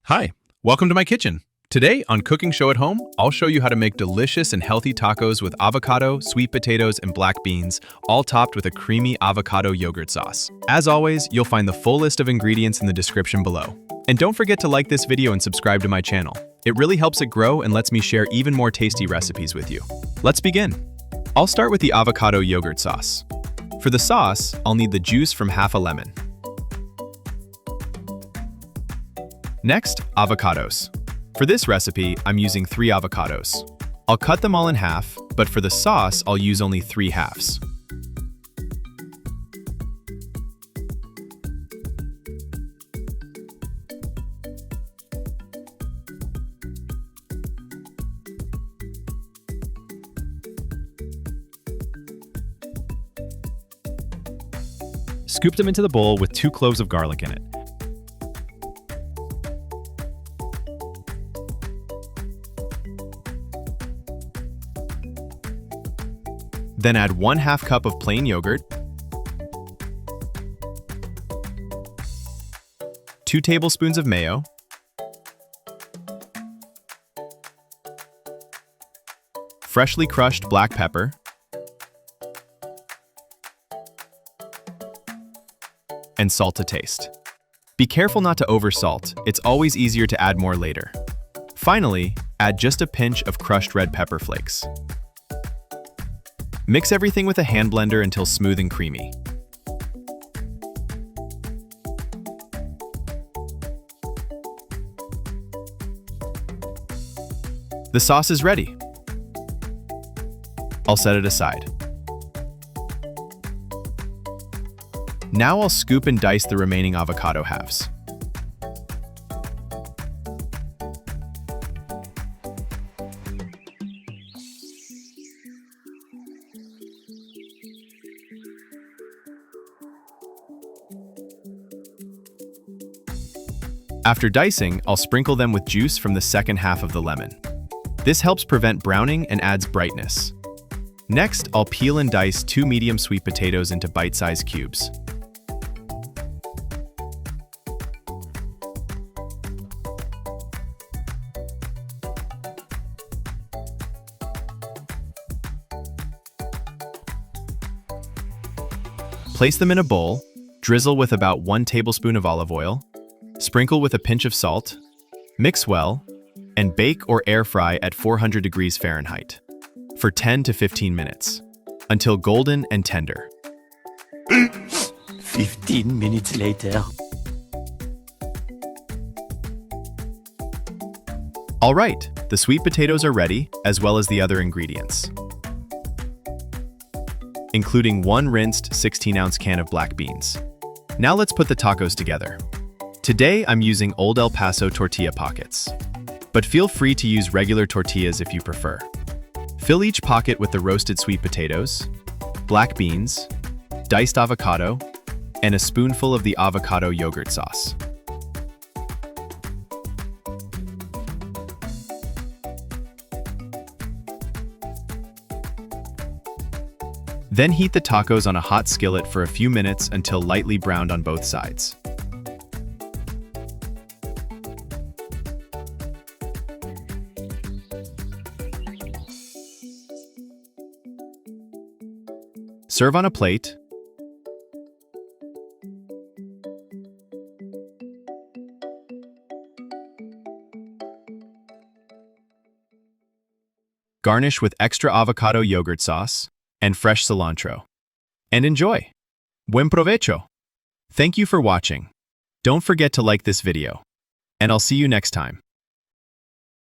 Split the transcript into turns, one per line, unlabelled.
Hi, welcome to my kitchen. Today on Cooking Show at Home, I'll show you how to make delicious and healthy tacos with avocado, sweet potatoes, and black beans, all topped with a creamy avocado yogurt sauce. As always, you'll find the full list of ingredients in the description below. And don't forget to like this video and subscribe to my channel. It really helps it grow and lets me share even more tasty recipes with you. Let's begin. I'll start with the avocado yogurt sauce. For the sauce, I'll need the juice from half a lemon. Next, avocados. For this recipe, I'm using 3 avocados. I'll cut them all in half, but for the sauce, I'll use only 3 halves. Scoop them into the bowl with 2 cloves of garlic in it. Then add 1/2 cup of plain yogurt, 2 tablespoons of mayo, freshly crushed black pepper, and salt to taste. Be careful not to oversalt, it's always easier to add more later. Finally, add just a pinch of crushed red pepper flakes. Mix everything with a hand blender until smooth and creamy. The sauce is ready. I'll set it aside. Now I'll scoop and dice the remaining avocado halves. After dicing, I'll sprinkle them with juice from the second half of the lemon. This helps prevent browning and adds brightness. Next, I'll peel and dice 2 medium sweet potatoes into bite-sized cubes. Place them in a bowl, drizzle with about 1 tablespoon of olive oil, sprinkle with a pinch of salt, mix well, and bake or air fry at 400 degrees Fahrenheit for 10 to 15 minutes until golden and tender.
15 minutes later.
All right, the sweet potatoes are ready, as well as the other ingredients, including 1 rinsed 16-ounce can of black beans. Now let's put the tacos together. Today, I'm using Old El Paso tortilla pockets, but feel free to use regular tortillas if you prefer. Fill each pocket with the roasted sweet potatoes, black beans, diced avocado, and a spoonful of the avocado yogurt sauce. Then heat the tacos on a hot skillet for a few minutes until lightly browned on both sides. Serve on a plate. Garnish with extra avocado yogurt sauce and fresh cilantro. And enjoy! Buen provecho! Thank you for watching. Don't forget to like this video. And I'll see you next time.